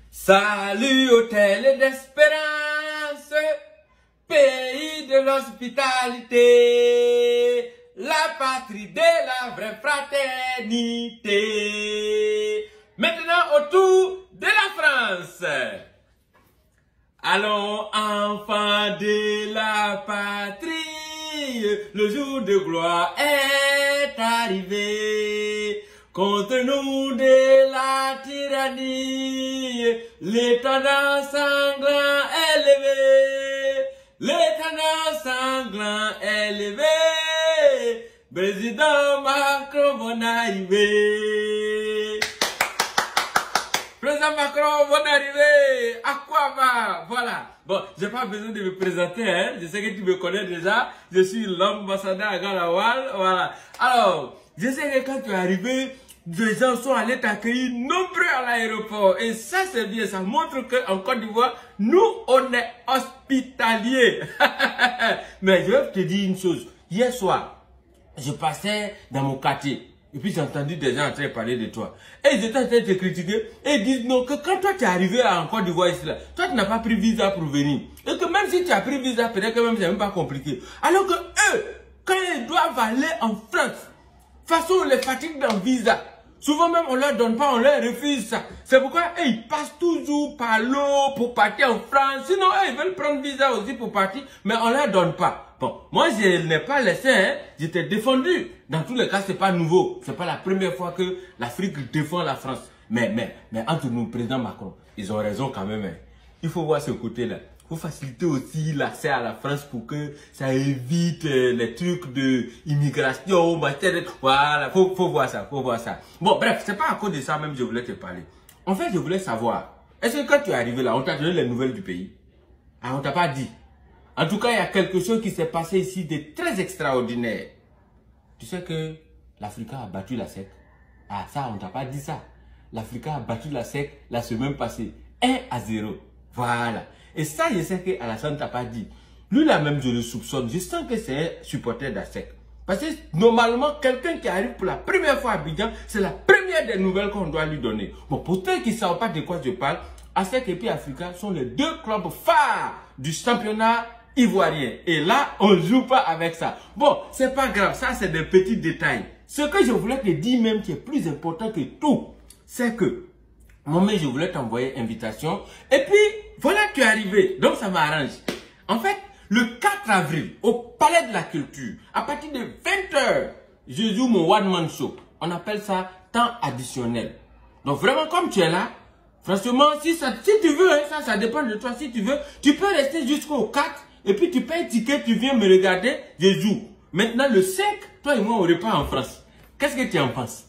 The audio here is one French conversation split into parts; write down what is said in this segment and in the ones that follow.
Salut hôtel d'espérance, pays de l'hospitalité, la patrie de la vraie fraternité. Maintenant autour de la France. Allons enfants de la patrie, le jour de gloire est arrivé. Contre nous de la tyrannie, l'éternel sanglant est levé. L'éternel sanglant est levé. Président Macron, bon arrivé. Président Macron, bon arrivé. À quoi va? Voilà. Bon, j'ai pas besoin de me présenter, hein. Je sais que tu me connais déjà. Je suis l'ambassadeur à Galawal. Voilà. Alors, je sais que quand tu es arrivé, des gens sont allés t'accueillir nombreux à l'aéroport. Et ça, c'est bien. Ça montre qu'en Côte d'Ivoire, nous, on est hospitaliers. Mais je vais te dire une chose. Hier soir, je passais dans mon quartier. Et puis j'ai entendu des gens en train de parler de toi. Et ils étaient en train de te critiquer. Et ils disent non, que quand toi tu es arrivé en Côte d'Ivoire ici, là, toi tu n'as pas pris visa pour venir. Et que même si tu as pris visa, peut-être que même c'est même pas compliqué. Alors que eux, quand ils doivent aller en France, de toute façon, les fatigues dans visa. Souvent même, on leur donne pas, on leur refuse ça. C'est pourquoi ils passent toujours par l'eau pour partir en France. Sinon, ils veulent prendre visa aussi pour partir, mais on leur donne pas. Bon, moi, je n'ai pas laissé, hein. J'étais défendu. Dans tous les cas, c'est pas nouveau. C'est pas la première fois que l'Afrique défend la France. Mais entre nous, président Macron, ils ont raison quand même, hein. Il faut voir ce côté-là. Il faut faciliter aussi l'accès à la France pour que ça évite les trucs de immigration, voilà, faut voir ça, faut voir ça. Bon, bref, c'est pas à cause de ça même que je voulais te parler. En fait, je voulais savoir, est-ce que quand tu es arrivé là, on t'a donné les nouvelles du pays? Ah, on t'a pas dit. En tout cas, il y a quelque chose qui s'est passé ici de très extraordinaire. Tu sais que l'Africa a battu la SEC. Ah, ça, on t'a pas dit ça. L'Africa a battu la SEC la semaine passée. 1-0. Voilà. Et ça, je sais qu'Alassane t'a pas dit. Lui, là même, je le soupçonne. Je sens que c'est un supporter d'ASEC. Parce que normalement, quelqu'un qui arrive pour la première fois à Abidjan, c'est la première des nouvelles qu'on doit lui donner. Bon, pour ceux qui ne savent pas de quoi je parle, ASEC et puis Africa sont les deux clubs phares du championnat ivoirien. Et là, on ne joue pas avec ça. Bon, c'est pas grave. Ça, c'est des petits détails. Ce que je voulais te dire même qui est plus important que tout, c'est que moi-même, je voulais t'envoyer invitation. Et puis, voilà, tu es arrivé. Donc, ça m'arrange. En fait, le 4 avril, au Palais de la Culture, à partir de 20h, je joue mon one-man show. On appelle ça temps additionnel. Donc, vraiment, comme tu es là, franchement, si tu veux, hein, ça dépend de toi. Si tu veux, tu peux rester jusqu'au 4. Et puis, tu payes un ticket, tu viens me regarder, je joue. Maintenant, le 5, toi et moi, on repart en France. Qu'est-ce que tu en penses?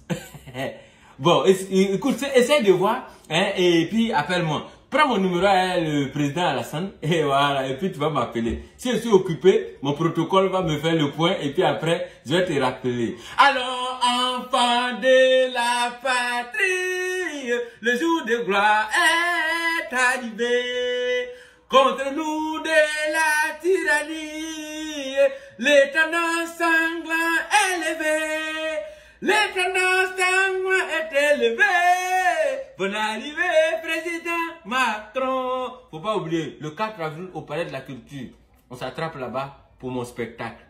Bon, écoute, essaye de voir, hein, et puis appelle-moi. Prends mon numéro à le président Alassane, et voilà, et puis tu vas m'appeler. Si je suis occupé, mon protocole va me faire le point, et puis après, je vais te rappeler. Alors, enfants de la patrie, le jour de gloire est arrivé. Contre nous de la tyrannie, l'éternel sanglant est levé. L'éternel sanglant est élevé. Bonne arrivée, président Macron. Faut pas oublier, le 4 avril au Palais de la Culture, on s'attrape là-bas pour mon spectacle.